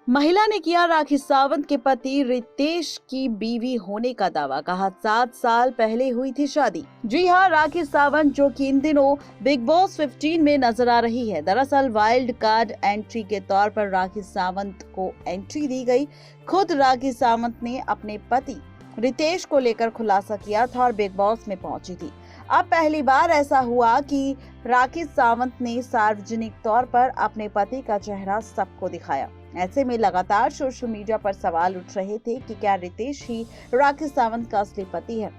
महिला ने किया राखी सावंत के पति रितेश की बीवी होने का दावा। कहा 7 साल पहले हुई थी शादी। जी हां, राखी सावंत जो कि इन दिनों बिग बॉस 15 में नजर आ रही है। दरअसल वाइल्ड कार्ड एंट्री के तौर पर राखी सावंत को एंट्री दी गई। खुद राखी सावंत ने अपने पति रितेश को लेकर खुलासा किया था और बिग बॉस में पहुंची थी। अब पहली बार ऐसा हुआ कि राखी सावंत ने सार्वजनिक तौर पर अपने पति का चेहरा सबको दिखाया। ऐसे में लगातार सोशल मीडिया पर सवाल उठ रहे थे कि क्या रितेश ही राखी सावंत का असली पति है।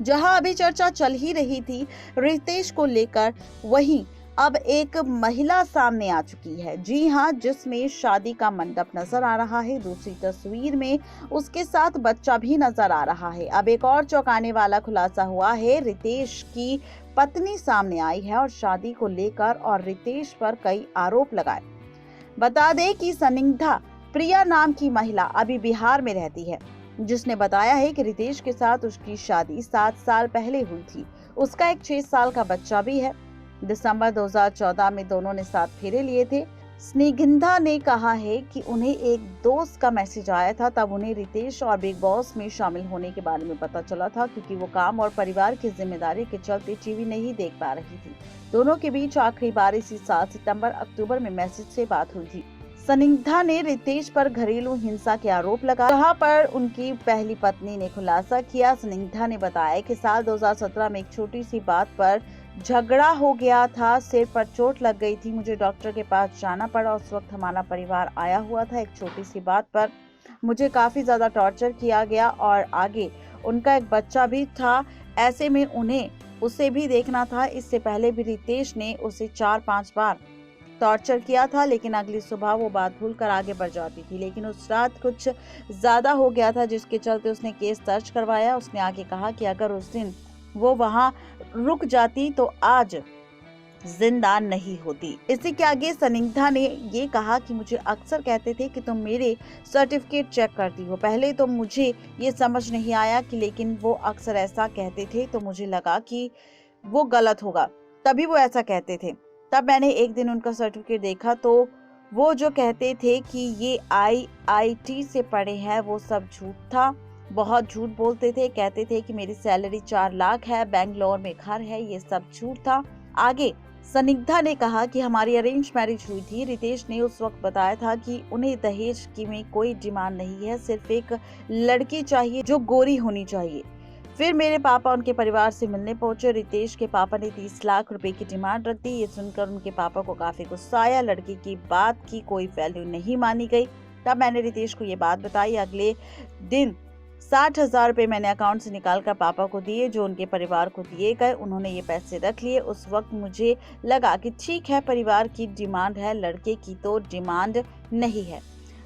जहां अभी चर्चा चल ही रही थी रितेश को लेकर, वहीं अब एक महिला सामने आ चुकी है। जी हां, जिसमें शादी का मंडप नजर आ रहा है। दूसरी तस्वीर में उसके साथ बच्चा भी नजर आ रहा है। अब एक और चौंकाने वाला खुलासा हुआ है। रितेश की पत्नी सामने आई है और शादी को लेकर और रितेश पर कई आरोप लगाए। बता दें कि सनिग्धा प्रिया नाम की महिला अभी बिहार में रहती है, जिसने बताया है कि रितेश के साथ उसकी शादी 7 साल पहले हुई थी। उसका एक 6 साल का बच्चा भी है। दिसंबर 2014 में दोनों ने 7 फेरे लिए थे। स्निग्धा ने कहा है कि उन्हें एक दोस्त का मैसेज आया था, तब उन्हें रितेश और बिग बॉस में शामिल होने के बारे में पता चला था, क्योंकि वो काम और परिवार की जिम्मेदारी के चलते टीवी नहीं देख पा रही थी। दोनों के बीच आखिरी बार इसी साल सितंबर-अक्टूबर में मैसेज से बात हुई थी। स्निग्धा ने रितेश पर घरेलू हिंसा के आरोप लगाए, जहां पर उनकी पहली पत्नी ने खुलासा किया। स्निग्धा ने बताया कि साल 2017 में एक छोटी सी बात पर झगड़ा हो गया था। सिर पर चोट लग गई थी, मुझे डॉक्टर के पास जाना पड़ा। उस वक्त हमारा परिवार आया हुआ था। एक छोटी सी बात पर मुझे काफी ज्यादा टॉर्चर किया गया और आगे उनका एक बच्चा भी था। ऐसे में उन्हें उसे भी देखना था। इससे पहले भी रितेश ने उसे 4-5 बार टॉर्चर किया था, लेकिन अगली सुबह वो बात भूलकर आगे बढ़ जाती थी। लेकिन उस रात कुछ ज्यादा हो गया था, जिसके चलते उसने केस दर्ज करवाया। उसने आगे कहा कि अगर उस दिन वो वहां रुक जाती तो आज जिंदा नहीं होती। इसी के आगे स्निग्धा ने ये कहा कि मुझे अक्सर कहते थे कि तुम मेरे सर्टिफिकेट चेक करती हो। पहले तो मुझे ये समझ नहीं आया कि, लेकिन वो अक्सर ऐसा कहते थे तो मुझे लगा कि वो गलत होगा, तभी वो ऐसा कहते थे। तब मैंने एक दिन उनका सर्टिफिकेट देखा तो वो जो कहते थे कि ये IIT से पढ़े हैं, वो सब झूठ था। बहुत झूठ बोलते थे। कहते थे कि मेरी सैलरी 4 लाख है, बेंगलोर में घर है। ये सब झूठ था। आगे स्निग्धा ने कहा कि हमारी अरेंज मैरिज हुई थी। रितेश ने उस वक्त बताया था कि उन्हें दहेज की में कोई डिमांड नहीं है, सिर्फ एक लड़की चाहिए जो गोरी होनी चाहिए। फिर मेरे पापा उनके परिवार से मिलने पहुंचे। रितेश के पापा ने 30 लाख रुपए की डिमांड रख दी। ये सुनकर उनके पापा को काफी गुस्सा आया। लड़की की बात की कोई वैल्यू नहीं मानी गई। तब मैंने रितेश को ये बात बताई। अगले दिन 60,000 रुपए मैंने अकाउंट से निकाल कर पापा को दिए, जो उनके परिवार को दिए गए। उन्होंने ये पैसे रख लिए। उस वक्त मुझे लगा कि ठीक है, परिवार की डिमांड है, लड़के की तो डिमांड नहीं है।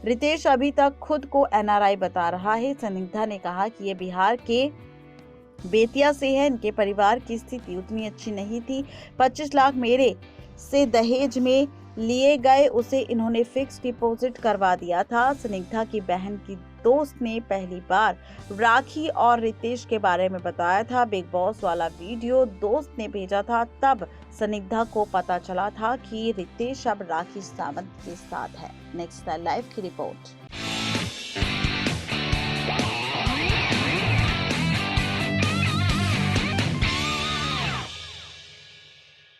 रितेश अभी तक खुद को NRI बता रहा है। स्निग्धा ने कहा कि ये बिहार के बेतिया से है। इनके परिवार की स्थिति उतनी अच्छी नहीं थी। 25 लाख मेरे से दहेज में लिए गए, उसे इन्होंने फिक्स डिपॉजिट करवा दिया था। स्निग्धा की बहन की दोस्त ने पहली बार राखी और रितेश के बारे में बताया था। बिग बॉस वाला वीडियो दोस्त ने भेजा था, तब स्निग्धा को पता चला था कि रितेश अब राखी सावंत के साथ है। नेक्स्ट लाइव की रिपोर्ट।